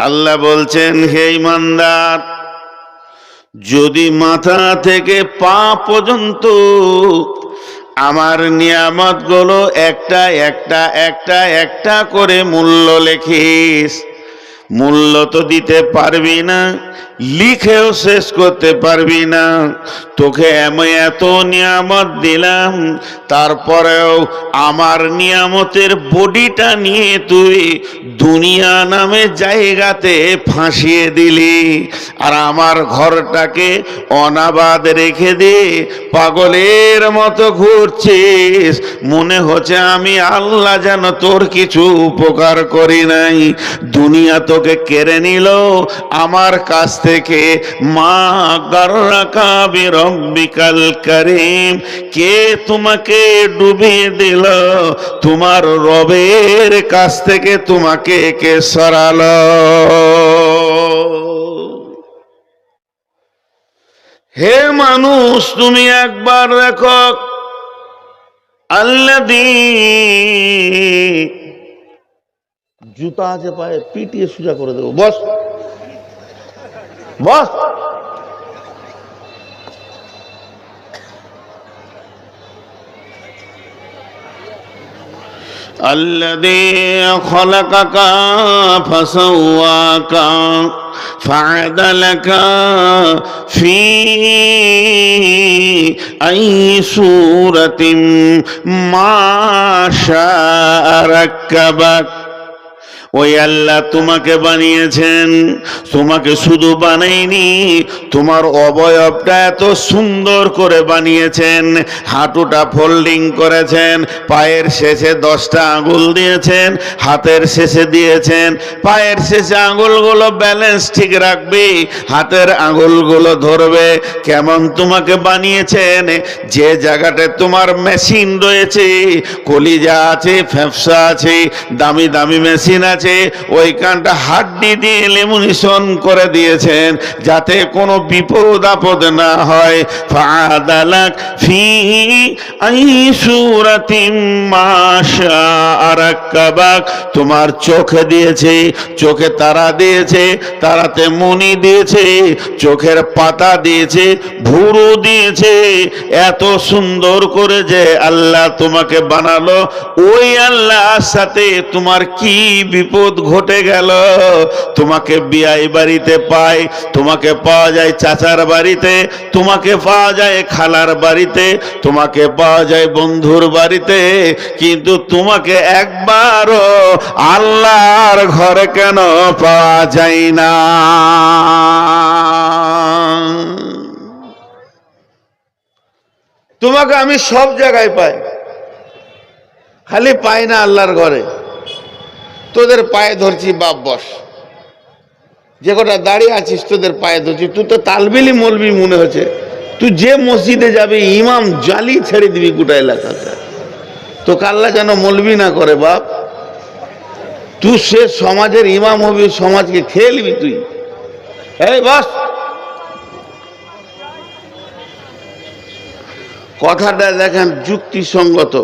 আল্লাহ বলছেন, হে ঈমানদার, যদি মাথা থেকে পা পর্যন্ত আমার নিয়ামতগুলো একটা একটা একটা একটা করে মূল্য লেখিস, মূল্য তো দিতে পারবি না, লিখেও শেষ করতে পারবি না। তোকে আমি এত নিয়ামত দিলাম, তারপরেও আমার নিয়ামতের বডিটা নিয়ে তুই দুনিয়া নামে জায়গাতে ফাঁসিয়ে দিলি, আর আমার ঘরটাকে অনাবাদ রেখে দিয়ে পাগলের মতো ঘুরছিস। মনে হচ্ছে আমি আল্লাহ যেন তোর কিছু উপকার করি নাই। দুনিয়া তোকে কেড়ে নিল আমার কাছ থেকে। মা গাররাকা বিরব্বিকাল কারীম, কে তোমাকে ডুবিয়ে দিল? তোমার রবের কাছ থেকে তোমাকে কে সরালো? হে মানুষ, তুমি একবার দেখো, আল্লাযী, জুতা আছে পায়ে, পিটিয়ে সোজা করে দেবো। বস বস। الذي خلقك فسواك فعدلك في أي صورة ما شاء ركبك। ওই আল্লাহ তোমাকে বানিয়েছেন, তোমাকে শুধু বানাইনি, তোমার অবয়বটা এত সুন্দর করে বানিয়েছেন। হাঁটুটা ফোল্ডিং করেছেন, পায়ের শেষে 10টা আঙুল দিয়েছেন, হাতের শেষে দিয়েছেন। পায়ের শেষে আঙুলগুলো ব্যালেন্স ঠিক রাখবে, হাতের আঙুলগুলো ধরবে। কেমন তোমাকে বানিয়েছেন, যে জায়গাটা তোমার মেশিন রয়েছে, কলিজা আছে, ফ্যাপসা আছে, দামি দামি মেশিন আছে, ওইখানটা হাড্ডি দিয়ে লেমিনেশন করে দিয়েছেন যাতে কোনো বিপদ আপদ না হয়। ফাদালাক ফি আই সূরাতিন মা শাআ রাক্কাবাক, তোমার চোখে দিয়েছে, চোখে তারা দিয়েছে, তারাতে মণি দিয়েছে, চোখের পাতা দিয়েছে, ভুরু দিয়েছে। এত সুন্দর করে যে আল্লাহ তোমাকে বানালো, ওই আল্লাহর সাথে তোমার কি বিপদ ঘটে গেল? তোমাকে বিয়াই বাড়িতে পায়, তোমাকে পাওয়া যায় চাচার বাড়িতে, তোমাকে পাওয়া যায় খালার বাড়িতে, তোমাকে পাওয়া যায় বন্ধুর বাড়িতে, কিন্তু তোমাকে একবারও আল্লাহর ঘরে কেন পাওয়া যায় না? তোমাকে আমি সব জায়গায় পাই, খালি পাই না আল্লাহর ঘরে। তোদের পায়ে ধরছি, বাপ বস, যে কটা দাঁড়িয়ে আছিস তোদের পায়ে ধরছি। তুই তো তালবিলি মলবি মনে হচ্ছে, তুই যে মসজিদে যাবি ইমাম জালি ছেড়ে দিবি গোটা এলাকাতে। তো আল্লাহ যেন মলবি না করে বাপ। তুই সে সমাজের ইমাম হবি, সমাজকে খেয়ে নিবি তুই। এই বস, কথাটা দেখেন যুক্তিসঙ্গত,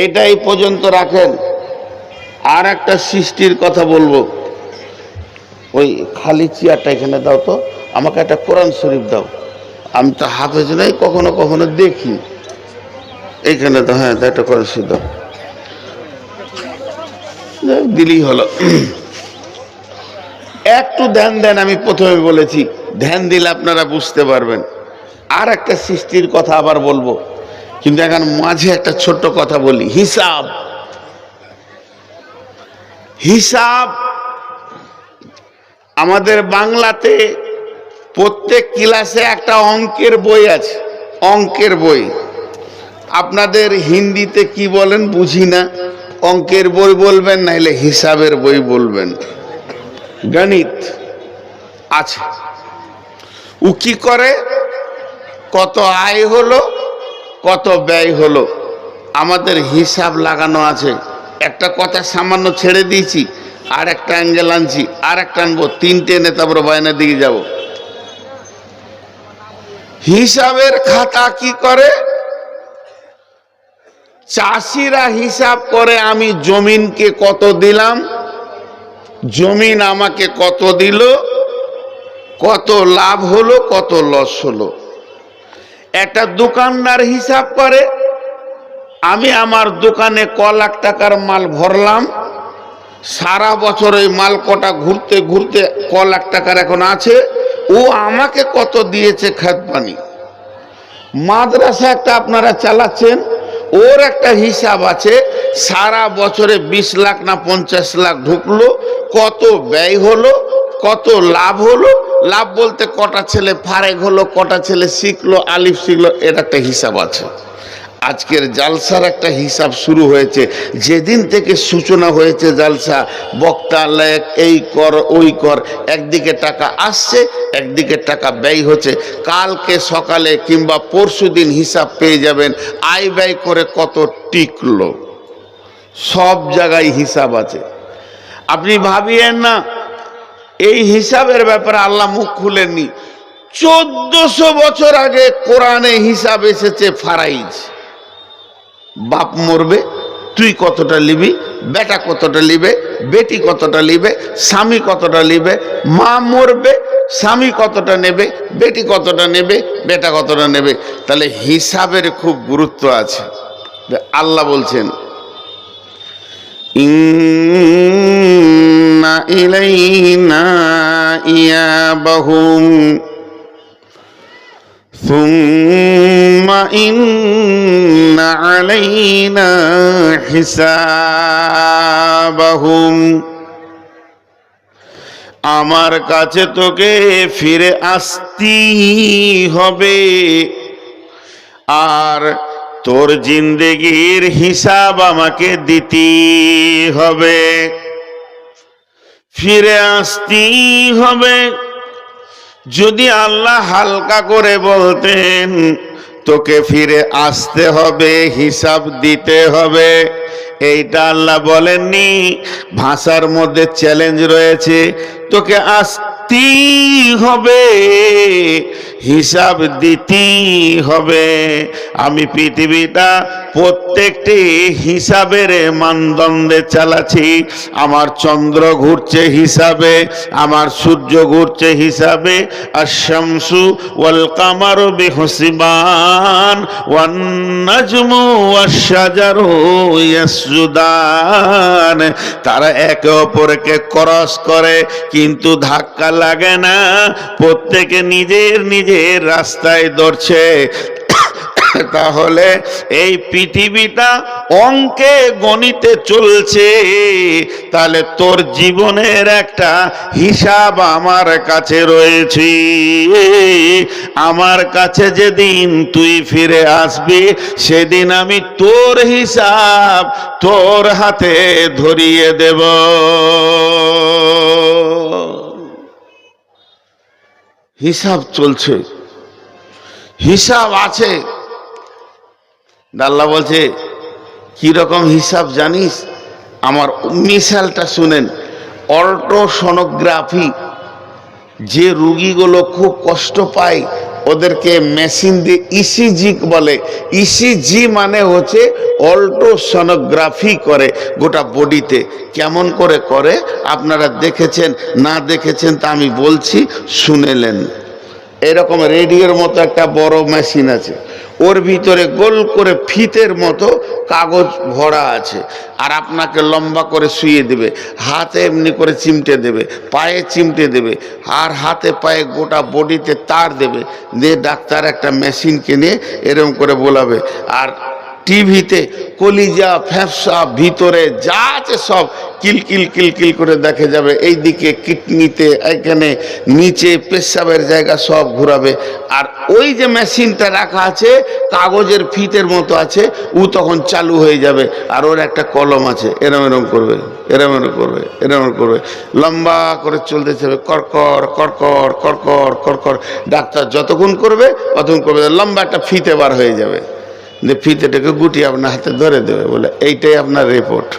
এইটাই পর্যন্ত রাখেন। আর একটা সৃষ্টির কথা বলবো। ওই খালি চেয়ারটা এখানে দাও তো, আমাকে একটা কোরআন শরীফ দাও। আমি তো হাফেজ নাই, কখনো কখনো দেখি। এইখানে তো, হ্যাঁ একটা কোরআন শরীফ দাও, দিলেই হলো। একটু ধ্যান দেন, আমি প্রথমে বলেছি ধ্যান দিলে আপনারা বুঝতে পারবেন। আর একটা সৃষ্টির কথা আবার বলবো, কিন্তু এখন মাঝে একটা ছোট্ট কথা বলি। হিসাব, হিসাব আমাদের বাংলাতে প্রত্যেক ক্লাসে একটা অঙ্কের বই আছে, অঙ্কের বই। আপনাদের হিন্দিতে কি বলেন বুঝি না, অঙ্কের বই বলবেন নাইলে হিসাবের বই বলবেন। গণিত আছে, ও কি করে, কত আয় হলো, কত ব্যয় হলো, আমাদের হিসাব লাগানো আছে। একটা কথা সামান্য ছেড়ে দিয়েছি, আর একটা অ্যাঙ্গেল আনছি, আর একটা আনবো, 3টে এনে তারপরে বায়নার দিকে যাব। হিসাবের খাতা কি করে, চাষিরা হিসাব করে আমি জমিনকে কত দিলাম, জমিন আমাকে কত দিল, কত লাভ হলো, কত লস হলো। একটা দোকানদার হিসাব করে, আমি আমার দোকানে ক লাখ টাকার মাল ভরলাম, সারা বছর ওই মাল কটা ঘুরতে ঘুরতে ক লাখ টাকার এখন আছে, ও আমাকে কত দিয়েছে খাত পানি। মাদ্রাসা একটা আপনারা চালাচ্ছেন, ওর একটা হিসাব আছে, সারা বছরে 20 লাখ না 50 লাখ ঢুকলো, কত ব্যয় হলো, কত লাভ হলো। লাভ বলতে কটা ছেলে ফারেক হলো, কটা ছেলে শিখলো, আলিফ শিখলো, এর একটা হিসাব আছে। আজকের জালসার একটা হিসাব শুরু হয়েছে। যেদিন থেকে সূচনা হয়েছে জালসা, বক্তা লেখ, এই কর ওই কর, একদিকে টাকা আসছে, একদিকে টাকা ব্যয় হচ্ছে। কালকে সকালে কিংবা পরশুদিন হিসাব পেয়ে যাবেন, আয় ব্যয় করে কত টিকলো। সব জায়গায় হিসাব আছে, আপনি ভাবিয়েন না। এই হিসাবের ব্যাপারে আল্লাহ মুখ খুলেননি। 1400 বছর আগে কোরআনে হিসাব এসেছে ফারাইজ। বাপ মরবে, তুই কতটা নিবি, বেটা কতটা নিবে, বেটি কতটা নিবে, স্বামী কতটা নিবে, মা মরবে, স্বামী কতটা নেবে, বেটি কতটা নেবে, বেটা কতটা নেবে। তাহলে হিসাবের খুব গুরুত্ব আছে। আল্লাহ বলছেন, ইন্না ইলাইনা ইয়াবাহুম সুম্মা ইন্না আলাইনা হিসাবাহুম। আমার কাছে তোকে ফিরে আসতেই হবে, আর তোর জিন্দেগির হিসাব আমাকে দিতেই হবে, ফিরে আসতেই হবে। যদি আল্লাহ হালকা করে বলতেন তোকে ফিরে আসতে হবে, হিসাব দিতে হবে, এইটা আল্লাহ বলেননি। ভাষার মধ্যে চ্যালেঞ্জ রয়েছে, তোকে আসতেই হবে, হিসাব দিতেই হবে। আমি পৃথিবীটা প্রত্যেকটি হিসাবের মানদণ্ডে চালাচ্ছি। আমার চন্দ্র ঘুরছে হিসাবে, আমার সূর্য ঘুরছে হিসাবে। আশ-শামসু ওয়াল কামারু বিহুসবান ওয়ান নাজমু ওয়াশ-শাজারু ইয়াসজুদান। তারা একে অপরকে ক্রস করে কিন্তু ধাক্কা লাগে না, প্রত্যেকে নিজের নিজের রাস্তায় দৌড়ছে। তাহলে এই পৃথিবীটা অঙ্কে গণিতে চলছে, তাহলে তোর জীবনের একটা হিসাব আমার কাছে রয়েছে। আমার কাছে যেদিন তুই ফিরে আসবি, সেদিন আমি তোর হিসাব তোর হাতে ধরিয়ে দেব। হিসাব চলছে, হিসাব আছে। আল্লাহ বলছে কি রকম হিসাব জানিস? আমার মিসালটা শুনেন। অল্ট্রাসোনোগ্রাফি, যে রুগীগুলো খুব কষ্ট পায় ওদেরকে মেশিন দিয়ে ইসিজি বলে। ইসিজি মানে হচ্ছে অল্ট্রাসোনোগ্রাফি করে গোটা বডিতে। কেমন করে করে আপনারা দেখেছেন না দেখেছেন তা আমি বলছি, শুনেলেন। এরকম রেডিওর মতো একটা বড় মেশিন আছে, ওর ভিতরে গোল করে ফিতের মতো কাগজ ভরা আছে, আর আপনাকে লম্বা করে শুয়ে দেবে, হাতে এমনি করে চিমটে দেবে, পায়ে চিমটে দেবে, আর হাতে পায়ে গোটা বডিতে তার দেবে। দিয়ে ডাক্তার একটা মেশিন কিনে এরকম করে বোলাবে, আর টিভিতে কলিজা ফ্যাপসা ভিতরে যা আছে সব কিলকিল কিলকিল করে দেখে যাবে। এইদিকে কিডনিতে, এখানে নিচে পেশাবের জায়গা সব ঘুরাবে। আর ওই যে মেশিনটা রাখা আছে কাগজের ফিতের মতো আছে, ও তখন চালু হয়ে যাবে। আর ওর একটা কলম আছে, এরম এরম করবে, এরম এরম করবে, এরম করবে, লম্বা করে চলতে যাবে, কড়কড় কড়কড় কড়কড় কড়কড়। ডাক্তার যতক্ষণ করবে ততক্ষণ করবে, লম্বা একটা ফিতে বার হয়ে যাবে। যে ফিতেটাকে গুটিয়ে আপনার হাতে ধরে দেবে, বলে এইটাই আপনার রিপোর্ট।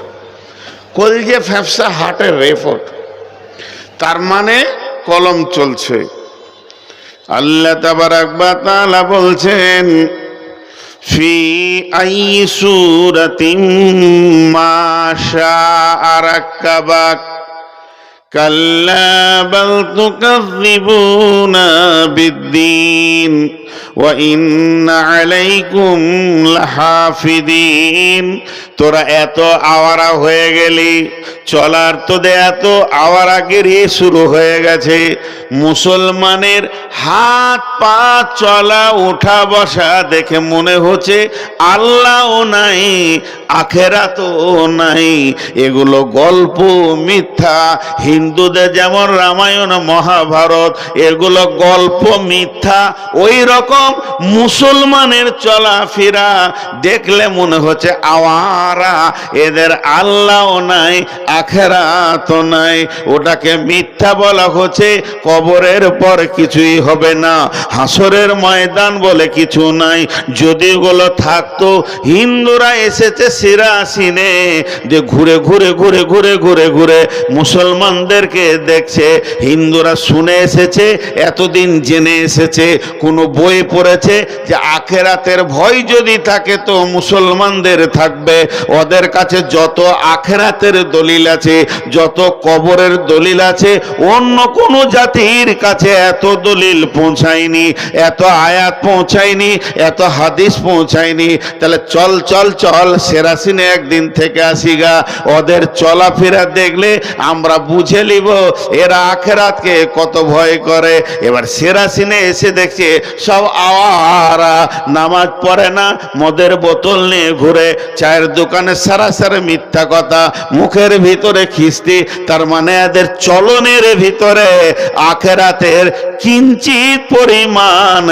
কলজে ফ্যাপসা হার্টের রিপোর্ট। তার মানে কলম চলছে। আল্লাহ তাবারাক ওয়া তাআলা বলছেন, ফি আই সূরাতিন মা শাআ রাক্কাবাক। কাল্লা বাল তুকাযযিবুনা বিদ্দীন ওয়া ইন্না আলাইকুম লাহাফিদিন। তোরা এত আওয়ারা হয়ে গেলি, চলার তোদের এত আওয়ারাগিরি শুরু হয়ে গেছে। মুসলমানের হাত পা চলা ওঠা বসা দেখে মনে হচ্ছে আল্লাহও নাই, আখেরাতও নাই। এগুলো গল্প, মিথ্যা। হিন্দুদের যেমন রামায়ণ মহাভারত, এগুলো গল্প, মিথ্যা। ওই রকম মুসলমানের চলাফেরা দেখলে মনে হচ্ছে আওয়ারা, এদের আল্লাহও নাই, আখেরাতও নাই। ওটাকে মিথ্যা বলা হচ্ছে। কবরের পর কিছুই হবে না, হাসরের ময়দান বলে কিছু নাই। যদি ওগুলো থাকতো, হিন্দুরা এসেছে সিরাসিনে যে ঘুরে ঘুরে ঘুরে ঘুরে ঘুরে ঘুরে মুসলমানদেরকে দেখছে। হিন্দুরা শুনে এসেছে, এতদিন জেনে এসেছে, কোনো বই পড়েছে যে আখেরাতের ভয় যদি থাকে তো মুসলমানদের থাকবে। ওদের কাছে যত আখেরাতের দলিল আছে, যত কবরের দলিল আছে, অন্য কোনো জাতির কাছে এত দলিল পৌঁছায়নি, এত আয়াত পৌঁছায়নি, এত হাদিস পৌঁছায়নি। তাহলে চল চল চল সেরাসিনে একদিন থেকে আসিগা। ওদের চলাফেরা দেখলে আমরা বুঝে নিব এরা আখেরাতকে কত ভয় করে। এবার সেরাসিনে এসে দেখছে সব আওয়ারা, নামাজ পড়ে না, মদের বোতল নিয়ে ঘুরে, চায়ের দোকানে সারাসারি মিথ্যা কথা, মুখের ভিতরে খিস্তি। তার মানে এদের চলনের ভিতরে আখেরাতের কিঞ্চিত পরিমাণ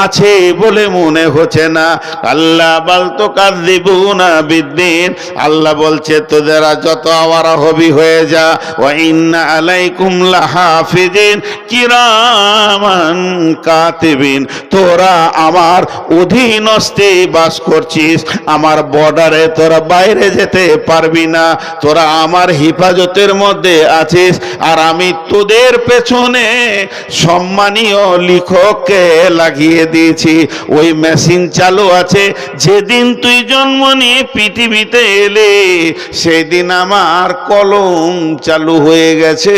আছে বলে মনে হচ্ছে না। আল্লাহ বাল তুকাযযিবুনা বিদ্দীন। আল্লাহ বলছে তোদেরা যত আওয়ারা হবি হয়ে যা। ওয়া ইন্না আলাইকুম লাহাফিজিন কিরামান কাতিবিন। তোরা আমার অধীনস্থে বাস করছিস, আমার বর্ডারে তোরা বাইরে যেতে পারবি না, তোরা আমার হেফাজতের মধ্যে আছিস। আর আমি তোদের পেছনে সম্মানীয় লিখককে লাগিয়ে দিয়েছি, ওই মেশিন চালু আছে। যেদিন তুই জন্ম নিয়ে পৃথিবীতে এলে সেদিন আমার কলম চালু হয়ে গেছে,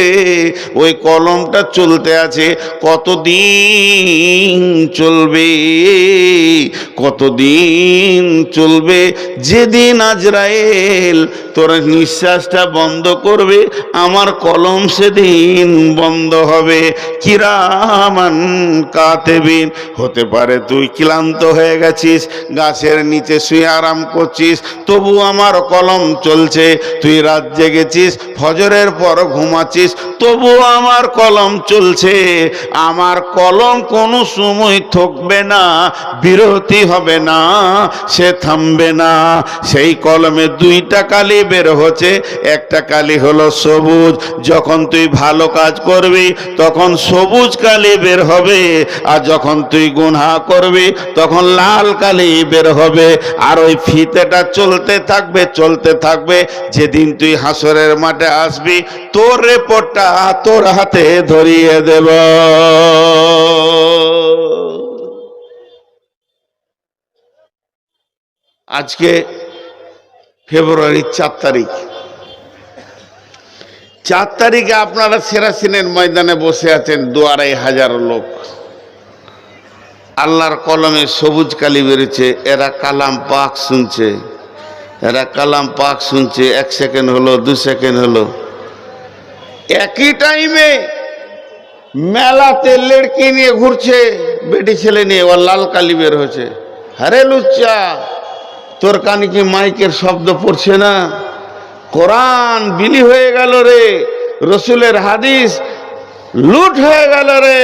ওই কলমটা চলতে আছে। কতদিন চলবে, কতদিন চলবে? যেদিন আজরাইল তোর নিঃশ্বাসটা বন্ধ করবে, আমার কলম সেদিন বন্ধ হবে। কিরামান কাতিবিন। হতে পারে তুই ক্লান্ত হয়ে গেছিস, গাছের নিচে শুয়ে আরাম করছিস, তবু আমার কলম চলছে। তুই রাত জেগেছিস, ফজরের পর ঘুমাচ্ছিস, তবু আমার কলম চলছে। আমার কলম কোনো সময় থকবে না, বিরতি হবে না, সে থামবে না। সেই কলমে দুইটা কালি বের হচ্ছে, একটা কালি হলো সবুজ। যখন তুই ভালো কাজ করবি তখন সবুজ কালি বের হবে, আর যখন তুই গুনাহ করবি তখন লাল কালি বের হবে। আর ওই ফিতেটা চলতে থাকবে, চলতে থাকবে। যেদিন তুই হাসরের মাঠে আসবি, তোর রিপোর্টটা তোর হাতে ধরিয়ে দেব। আজকে ফেব্রুয়ারির 4 তারিখ। 4 তারিখে আপনারা সেরাসিনের ময়দানে বসে আছেন, 2,500 লোক। আল্লাহর কলমে সবুজ কালি বেরিয়েছে, এরা কালাম পাক শুনছে, এরা কালাম পাক শুনছে। 1 সেকেন্ড হলো, 2 সেকেন্ড হলো। একই টাইমে মেলাতে লড়কি নিয়ে ঘুরছে, বেটি ছেলে নিয়ে, ওর লাল কালি বের হচ্ছে। আরে লুচ্চা, তোর কানে কি মাইকের শব্দ পড়ছে না? কোরআন বিলি হয়ে গেল রে, রসুলের হাদিস লুট হয়ে গেল রে।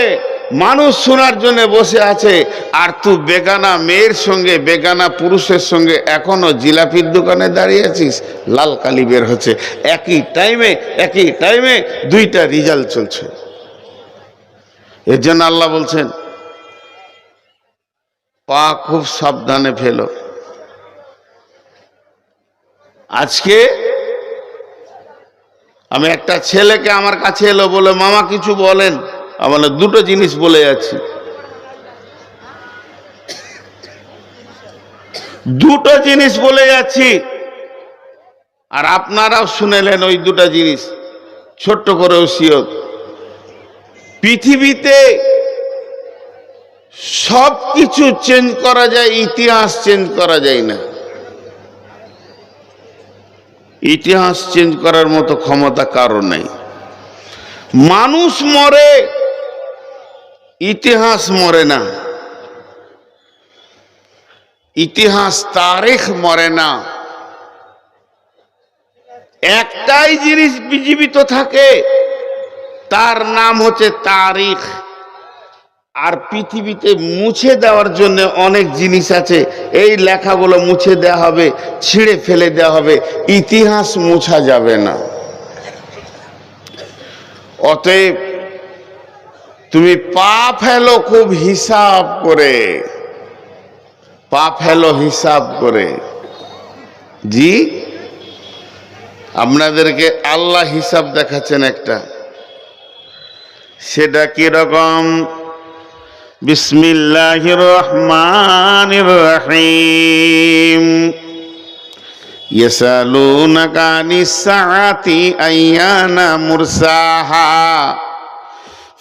মানুষ শোনার জন্য বসে আছে, আর তুই বেগানা মেয়ের সঙ্গে, বেগানা পুরুষের সঙ্গে এখনো জিলাপির দোকানে দাঁড়িয়ে আছিস। লাল কালি বের হচ্ছে। একই টাইমে দুইটা রেজাল্ট চলছে। এর জন্য আল্লাহ বলছেন পা খুব সাবধানে ফেলো। আজকে আমি একটা ছেলেকে আমার কাছে এলো, বলে মামা কিছু বলেন। আমার দুটো জিনিস বলে যাচ্ছি, দুটো জিনিস বলে যাচ্ছি, আর আপনারাও শুনেলেন ওই দুটো জিনিস। ছোট্ট করে ওসিয়ত, পৃথিবীতে সব কিছু চেঞ্জ করা যায়, ইতিহাস চেঞ্জ করা যায় না। ইতিহাস চেঞ্জ করার মতো ক্ষমতা কারো নেই। মানুষ মরে, ইতিহাস মরে না। ইতিহাস তারিখ মরে না। একটাই জিনিস জীবিত থাকে, তার নাম হচ্ছে তারিখ। আর পৃথিবীতে মুছে দেওয়ার জন্য অনেক জিনিস আছে, এই লেখাগুলো মুছে দেওয়া হবে, ছিঁড়ে ফেলে দেওয়া হবে, ইতিহাস মুছা যাবে না। অতএব তুমি পা ফেলো খুব হিসাব করে, পা ফেলো হিসাব করে। জি, আপনাদেরকে আল্লাহ হিসাব দেখাচ্ছেন একটা, সেটা কিরকম? বিসমিল্লাহির রহমানির রহিম। ইয়াসালুনাকা আনিস সাআতি আইয়ানা মুরসাহা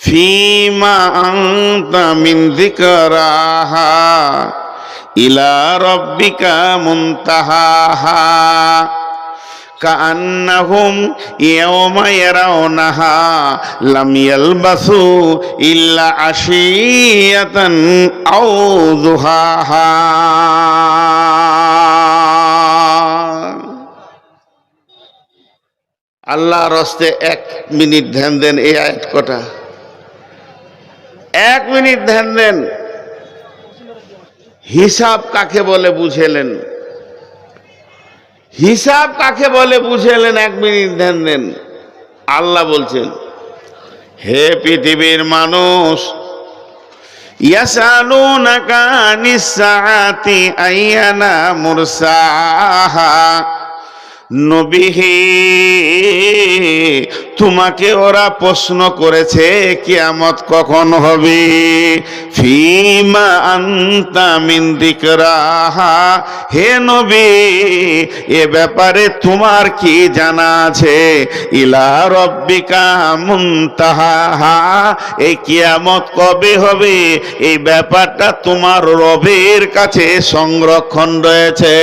ফীমা আনতা মিন যিকরাহা ইলা রাব্বিকা মুনতাহাহা কাআন্নাহুম ইয়াওমা ইয়ারাউনাহা লাম ইয়ালবাসু ইল্লা আশিয়াতান আও যুহাহা। আল্লাহর রাস্তে 1 মিনিট ধ্যান দেন। এই আয়াত কটা? 1 মিনিট ধ্যান দেন। হিসাব কাকে বলে বুঝেলেন? হিসাব কাকে বলে বুঝেলেন? 1 মিনিট ধ্যান দেন। আল্লাহ বলছেন, হে পৃথিবীর মানুষ, ইয়াসালুনাকা আনিস সাআতি আইয়ানা মুরসাহা, নবী হে, তোমাকে ওরা প্রশ্ন করেছে কিয়ামত কখন হবে। ফীমা আনতা মিন যিকরাহা, হে নবী, এ ব্যাপারে তোমার কি জানা আছে? ইলা রাব্বিকা মুনতাহাহা, এই কিয়ামত কবে হবে এই ব্যাপারটা তোমার রবের কাছে সংরক্ষণ রয়েছে।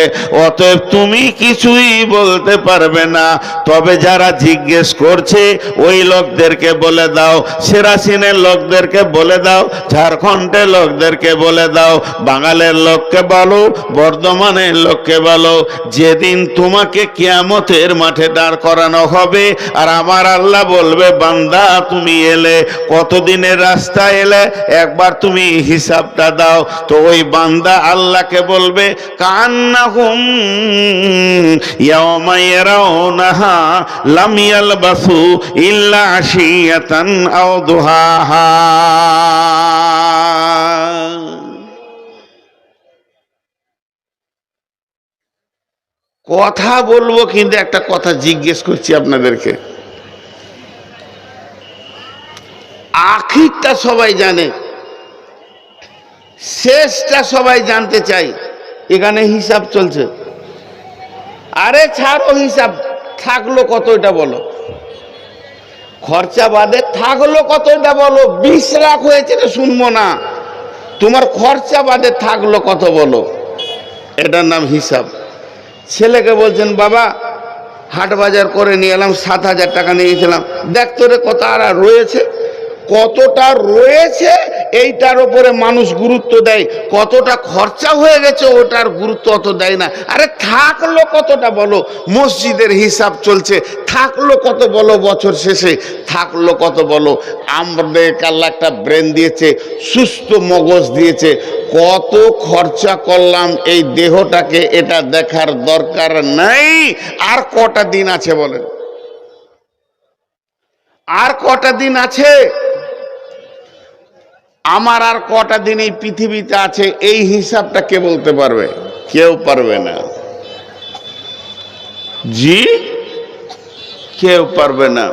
অতএব তুমি কিছুই বলতে পারবে না। তবে যারা জিজ্ঞেস করছে ওই লোকদেরকে বলে দাও, সিরাসিনের লোকদেরকে বলে দাও, ঝাড়খণ্ডের লোকদেরকে বলে দাও, বাঙালের লোককে বলো, বর্ধমানের লোককে বলো, যেদিন তোমাকে কিয়ামতের মাঠে দাঁড় করানো হবে আর আমার আল্লাহ বলবে, বান্দা তুমি এলে, কতদিনের রাস্তা এলে, একবার তুমি হিসাবটা দাও। তো ওই বান্দা আল্লাহকে বলবে, কান্নাহুম ইয়াওমা ইয়ারাউনাহা লাম ইয়ালবাসু ইল্লা আশিয়াতান আও দুহাহা। কথা বলবো, কিন্তু একটা কথা জিজ্ঞেস করছি আপনাদেরকে। আখিরটা সবাই জানে, শেষটা সবাই জানতে চাই। এখানে হিসাব চলছে। আরে ছাড়ো হিসাব, থাকলো কত এটা বলো। খরচা বাদে থাকলো কত এটা বলো। 20 লাখ হয়েছে এটা শুনবো না, তোমার খরচা বাদে থাকলো কত বলো। এটার নাম হিসাব। ছেলেকে বলছেন, বাবা হাট বাজার করে নিয়ে এলাম, 7,000 টাকা নিয়ে গেছিলাম, দেখ তোরে কত আর রয়েছে। কতটা রয়েছে এইটার উপরে মানুষ গুরুত্ব দেয়, কতটা খরচা হয়ে গেছে ওটার গুরুত্ব অত দেয় না। আরে থাকলো কতটা বলো। মসজিদের হিসাব চলছে, থাকলো কত বলো। বছর শেষে থাকলো কত বলো। আমাদের আল্লাহ একটা ব্রেন দিয়েছে, সুস্থ মগজ দিয়েছে, কত খরচা করলাম এই দেহটাকে, এটা দেখার দরকার নাই। আর কটা দিন আছে বলেন? আর কটা দিন আছে? আমার আর কটা দিন এই পৃথিবীতে আছে, এই হিসাবটা কে বলতে পারবে? কেউ পারবে না। জি, কেউ পারবে না।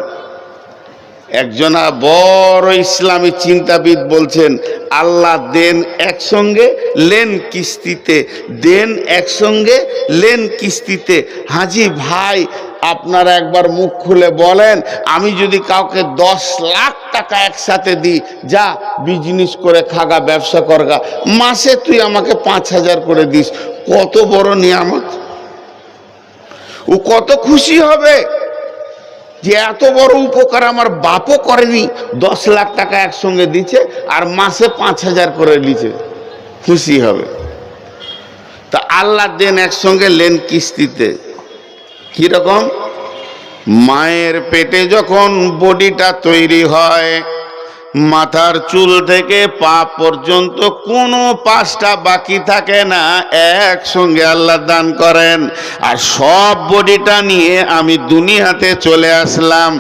একজনা বড় ইসলামী চিন্তাবিদ বলছেন, আল্লাহ দেন একসঙ্গে, লেন কিস্তিতে, দেন একসঙ্গে, লেন কিস্তিতে। হাজি ভাই, আপনারা একবার মুখ খুলে বলেন, আমি যদি কাউকে 10 লাখ টাকা একসাথে দিই, যা বিজনেস করে খাগা, ব্যবসা করগা, মাসে তুই আমাকে 5,000 করে দিস, কত বড় নিয়ামত! ও কত খুশি হবে যে এত বড় উপকার আমার বাপও করেনি। 10 লাখ টাকা একসঙ্গে দিচ্ছে আর মাসে 5,000 করে দিচ্ছে, খুশি হবে। তা আল্লাহ দেন একসঙ্গে, লেন কিস্তিতে। কিরকম? মায়ের পেটে যখন বডিটা তৈরি হয়, মাথার চুল থেকে পা পর্যন্ত কোনো পাশটা বাকি থাকে না, একসঙ্গে আল্লাহ দান করেন। আর সব বডিটা নিয়ে আমি দুনিয়াতে চলে আসলাম।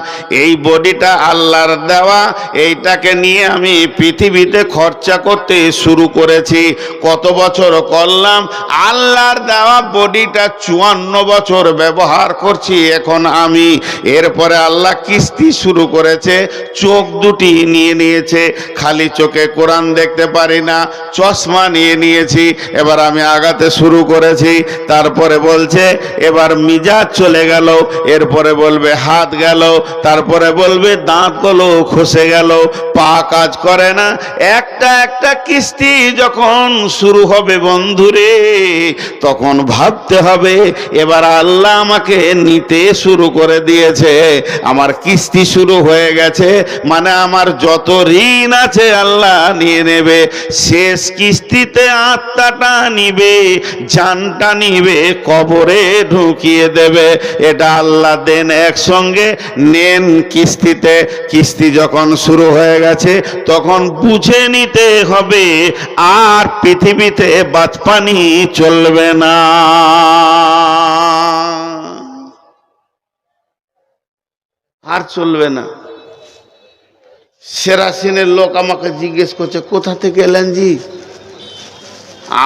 এই বডিটা আল্লাহর দেওয়া, এইটাকে নিয়ে আমি পৃথিবীতে খরচা করতে শুরু করেছি। কত বছর করলাম? আল্লাহর দেওয়া বডিটা 54 বছর ব্যবহার করছি এখন আমি। এরপরে আল্লাহ কিস্তি শুরু করেছে। চোখ দুটি নিয়ে নিয়েছে, খালি চোখে কোরআন দেখতে পারি না, চশমা নিয়ে নিয়েছি। এবার আমি আগাতে শুরু করেছি। তারপরে বলছে এবার মিজাজ চলে গেল, এরপরে বলবে হাত গেল, তারপরে বলবে দাঁতগুলো খসে গেল, পা কাজ করে না। একটা একটা কিস্তি যখন শুরু হবে বন্ধুরে, তখন ভাবতে হবে এবার আল্লাহ আমাকে নিতে শুরু করে দিয়েছে, আমার কিস্তি শুরু হয়ে গেছে, মানে আমার যত ঋণ আছে আল্লাহ নিয়ে নেবে। শেষ কিস্তিতে আত্মাটা নিবে, জানটা নিবে, কবরে ঢুকিয়ে দেবে। এটা আল্লাহ দেন একসঙ্গে, নেন কিস্তিতে। কিস্তি যখন শুরু হয়ে গেছে তখন বুঝে নিতে হবে আর পৃথিবীতে বাঁচপানি চলবে না, আর চলবে না। সেরাসিনের লোক আমাকে জিজ্ঞেস করছে, কোথা থেকে এলেন জি?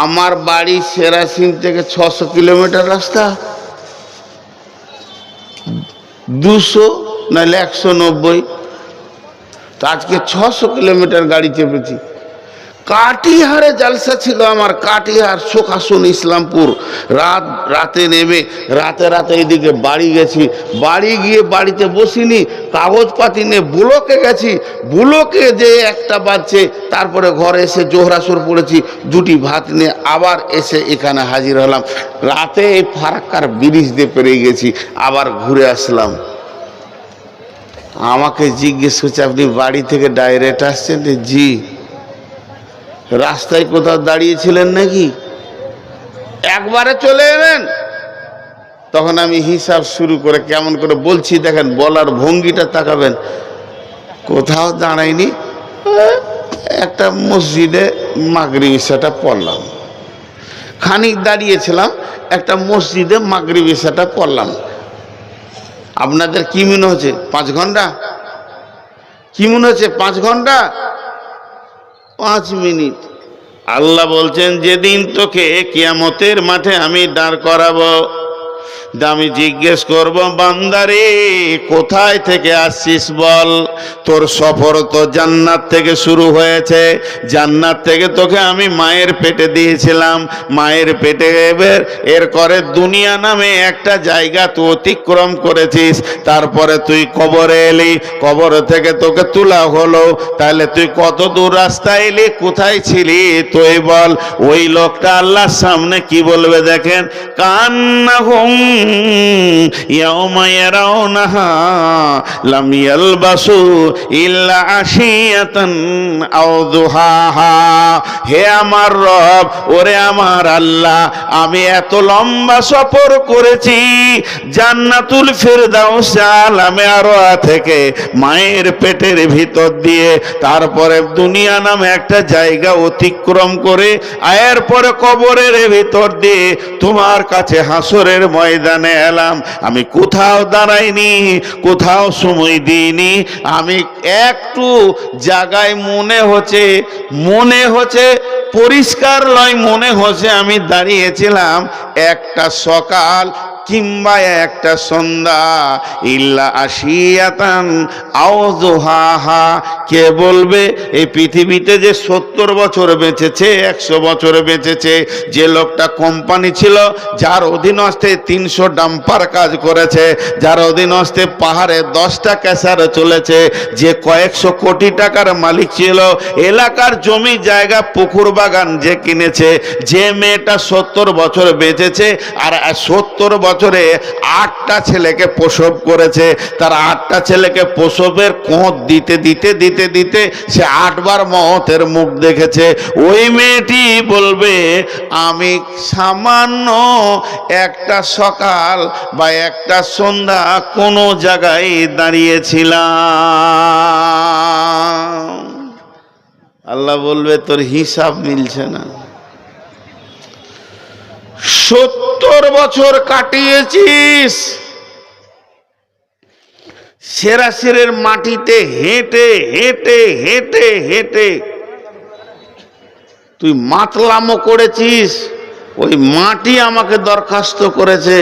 আমার বাড়ি সেরাসিন থেকে 600 কিলোমিটার রাস্তা, 200 নাহলে 190। তো আজকে 600 কিলোমিটার গাড়ি চেপেছি। কাটিহারে জালসা ছিল আমার, কাটিহার শোকাসন ইসলামপুর। রাতে নেমে রাতে এদিকে বাড়ি গেছি। বাড়ি গিয়ে বাড়িতে বসিনি, কাগজপাতি নিয়ে বুলকে গেছি। বুলকে যে 1টা বাজছে, তারপরে ঘরে এসে জোহরাসর পড়েছি, 2টি ভাত নিয়ে আবার এসে এখানে হাজির হলাম। রাতে এই ফারাক্কার ব্রিজ দিয়ে পেরিয়ে গেছি, আবার ঘুরে আসলাম। আমাকে জিজ্ঞেস করছে, আপনি বাড়ি থেকে ডাইরেক্ট আসছেন? জি। রাস্তায় কোথাও দাঁড়িয়েছিলেন নাকি? একবারে চলে এলেন? তখন আমি হিসাব শুরু করে কেমন করে বলছি দেখেন, বলার ভঙ্গিটা তাকাবেন। কোথাও দাঁড়াইনি, একটা মসজিদে মাগরিব ইশাটা পড়লাম। খানিক দাঁড়িয়েছিলাম, একটা মসজিদে মাগরিব ইশাটা পড়লাম। আপনাদের কি মনে হচ্ছে 5 ঘন্টা? কি মনে হচ্ছে 5 ঘন্টা? 5 মিনিট। আল্লাহ বলছেন, যেদিন তোকে কিয়ামতের মাঠে আমি দাঁড় করাবো, আমি জিজ্ঞেস করব, বান্দারে কোথায় থেকে আসছিস বল? তোর সফর তো জান্নাত থেকে শুরু হয়েছে। জান্নাত থেকে তোকে আমি মায়ের পেটে দিয়েছিলাম, মায়ের পেটে এর করে দুনিয়া নামে একটা জায়গা তুই অতিক্রম করেছিস। তারপরে তুই কবরে এলি, কবর থেকে তোকে তোলা হলো। তাহলে তুই কত দূর রাস্তা এলি, কোথায় ছিলি তুই বল? ওই লোকটা আল্লাহর সামনে কি বলবে দেখেন, কান্নাহুম ইয়াউমা ইয়ারাউনাহা লাম ইয়ালবাসু ইল্লা আশিয়াতান আও দুহাহা। হে আমার রব, ওরে আমার আল্লাহ, আমি এত লম্বা সফর করেছি জান্নাতুল ফেরদাউস আলামে আরওয়া থেকে মায়ের পেটের ভিতর দিয়ে, তারপরে দুনিয়া নামে একটা জায়গা অতিক্রম করে, এরপরে কবরের ভিতর দিয়ে তোমার কাছে হাসরের ময়দানে এলাম। আমি কোথাও দাঁড়াইনি, কোথাও সময় দিইনি। আমি একটু জায়গায় মনে হচ্ছে পরিষ্কার লয়, মনে হচ্ছে আমি দাঁড়িয়েছিলাম একটা সকাল কিংবা একটা সন্ধ্যা, ইল্লা আশিয়াতান আও যুহাহা। কে বলবে এই পৃথিবীতে যে 70 বছর বেঁচেছে, 100 বছর বেঁচেছে, যে লোকটা কোম্পানি ছিল, যার অধীনস্থে 300 ডাম্পার কাজ করেছে, যার অধীনস্থে পাহাড়ে 10টা ক্যাসার চলেছে, যে কয়েকশো কোটি টাকার মালিক ছিল, এলাকার জমি জায়গা পুকুর বাগান যে কিনেছে, যে মেয়েটা 70 বছর বেঁচেছে আর 70 বছরে 8টা ছেলেকে প্রসব করেছে, তার 8টা ছেলেকে প্রসবের কোঁত দিতে দিতে দিতে দিতে সে 8 বার মওতের মুখ দেখেছে, ওই মেয়েটি বলবে আমি সামান্য একটা সকাল বা একটা সন্ধ্যা কোনো জায়গায় দাঁড়িয়েছিলাম। আল্লাহ বলবে তোর হিসাব মিলছে না। 70 বছর কাটিয়েছিস সেরাসিরের মাটিতে হেঁটে হেঁটে হেঁটে হেঁটে, তুই মাতলামো করেছিস, ওই মাটি আমাকে দরখাস্ত করেছে,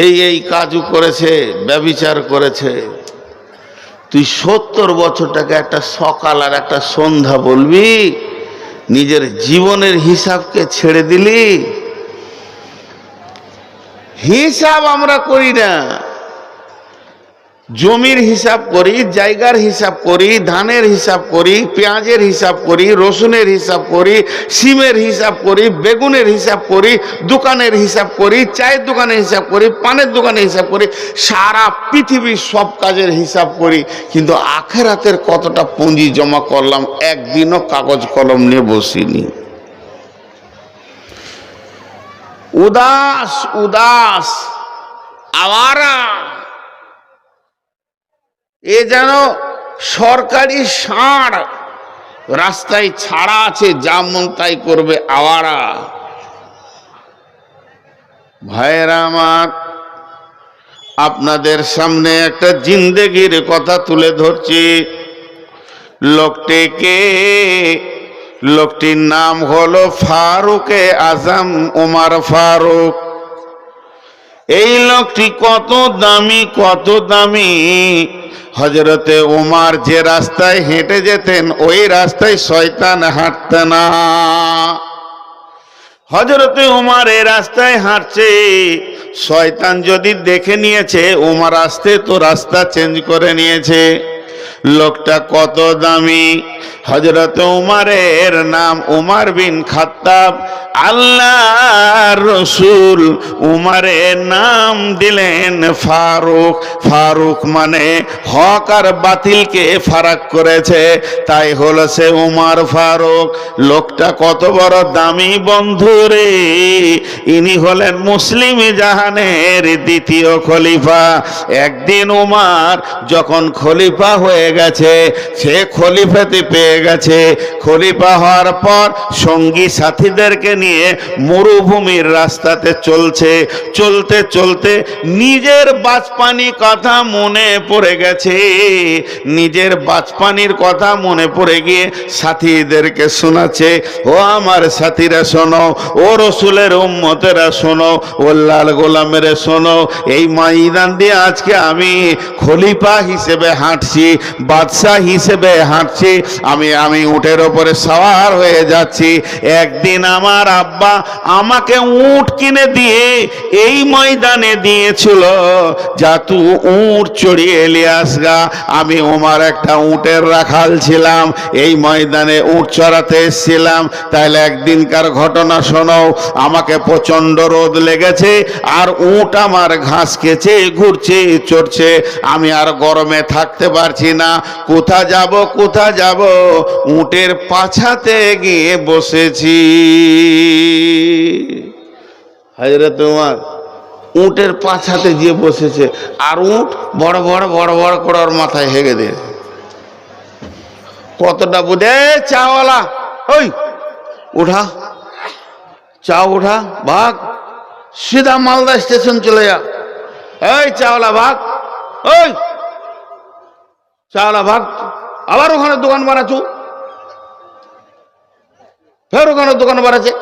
এই কাজু করেছে, ব্যভিচার করেছে। তুই 70 বছরটাকে একটা সকাল আর একটা সন্ধ্যা বলবি? নিজের জীবনের হিসাবকে ছেড়ে দিলি। হিসাব আমরা করি না, জমির হিসাব করি, জায়গার হিসাব করি, ধানের হিসাব করি, পেঁয়াজের হিসাব করি, রসুনের হিসাব করি, সিমের হিসাব করি, বেগুনের হিসাব করি, দোকানের হিসাব করি, চায়ের দোকানের হিসাব করি, পানের দোকানের হিসাব করি, সারা পৃথিবীর সব কাজের হিসাব করি, কিন্তু আখেরাতের কতটা পুঁজি জমা করলাম একদিনও কাগজ কলম নিয়ে বসিনি। উদাস উদাস আওয়ারা, এ যেন সরকারি ষাঁড়, রাস্তায় ছাড়া আছে, যা মন তাই করবে, আওয়ারা। ভাইয়েরা আমার, আপনাদের সামনে একটা জিন্দেগির কথা তুলে ধরছি। লোকটিকে, লোকটির নাম হলো ফারুকে আজম ওমর ফারুক। এই লোকটি কত দামি, কত দামি। হযরতে ওমর যে রাস্তায় হেঁটে যেতেন ওই রাস্তায় শয়তান হাঁটত না। হযরতে ওমর এই রাস্তায় হাঁটছে, শয়তান যদি দেখে নিয়েছে ওমর আসতে, তো রাস্তা চেঞ্জ করে নিয়েছে। লোকটা কত দামি। হযরত ওমরের নাম ওমর বিন খাত্তাব। আল্লাহর রাসূল ওমরের নাম দিলেন ফারুক। ফারুক মানে হক আর বাতিলকে ফারাক করেছে, তাই হলো সে ওমর ফারুক। লোকটা কত বড় দামি বন্ধুরে, ইনি হলেন মুসলিম জাহানের দ্বিতীয় খলিফা। একদিন ওমর যখন খলিফা হয়ে গেছে, সে খলিফাতে পেয়ে গেছে, খলিফা হওয়ার পর সঙ্গী সাথীদেরকে নিয়ে মরুভূমির রাস্তাতে চলছে। চলতে চলতে নিজের বাচপানি কথা মনে পড়ে গেছে। নিজের বাচপানির কথা মনে পড়ে গিয়ে সাথীদেরকে শোনাচ্ছে, ও আমার সাথীরা শোনো, ও রসুলের উম্মতেরা শোনো, ও লাল গোলামের শোনো, এই ময়দান দিয়ে আজকে আমি খলিফা হিসেবে হাঁটছি, বাদশাহ হিসেবে হাঁটছি, আমি উটের ওপরে সওয়ার হয়ে যাচ্ছি। একদিন আমার আব্বা আমাকে উট কিনে দিয়ে এই ময়দানে দিয়েছিল, যা তুই উট চড়িয়ে নিয়ে আসগা। আমি ওমর একটা উটের রাখাল ছিলাম, এই ময়দানে উট চড়াতে এসেছিলাম। তাহলে একদিনকার ঘটনা শোনো। আমাকে প্রচন্ড রোদ লেগেছে, আর উট আমার ঘাস খেছে, ঘুরছে, চড়ছে, আমি আর গরমে থাকতে পারছি না। কোথা যাব, কোথা যাব? উটের পাছাতে গিয়ে বসেছি। হযরত ওমর উটের পাছাতে গিয়ে বসেছে, আর উট বড় বড় বড় বড় করে ওর মাথায় হেগে দিয়ে কতটা বুঝে, চাওয়ালা ওই উঠা, চা উঠা, ভাগ, সিধা মালদা স্টেশন চলে যা। এই চাওয়ালা ভাগ, ওই চাওয়ালা ভাগ। আবার ওখানে দোকান বানাচ্ছু, ফের ওখানে দোকান বানাচ্ছে,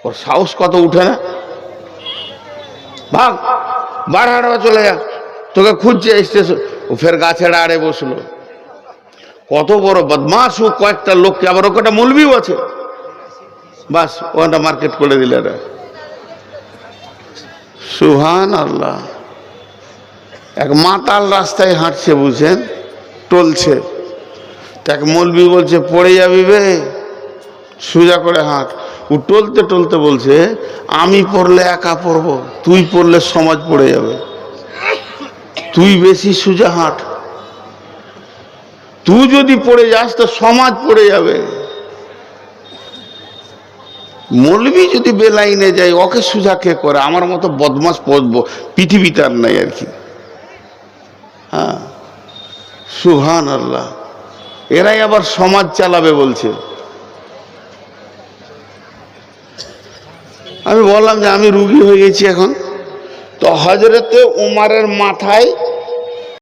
ওর সাহস কত উঠে না, ভাগ বার হাঁটবা চলে যা, তোকে খুঁজছে স্টেশন। ও ফের গাছের আড়ে বসলো। কত বড় বদমাশ ও, কয়েকটা লোককে, আবার ওটা মৌলবিও আছে, বাস ওটা মার্কেট করে দিলে। সুবহান আল্লাহ। এক মাতাল রাস্তায় হাঁটছে, বুঝছেন, টলছে। এক মৌলবি বলছে পড়ে যাবি বে, সোজা করে হাঁট। ও টলতে টলতে বলছে আমি পড়লে একা পড়বো, তুই পড়লে সমাজ পড়ে যাবে, তুই বেশি সোজা হাঁট, তুই যদি পড়ে যাস তো সমাজ পড়ে যাবে। মৌলবি যদি বেলাইনে যায় ওকে সোজা কে করে? আমার মতো বদমাস পড়বো পৃথিবীতে আর নাই আর কি। হ্যাঁ, সুবহান আল্লাহ। এরাই আবার সমাজ চালাবে বলছে। আমি বললাম যে আমি রুগী হয়ে গেছি এখন। তো হযরতে উমারের মাথায়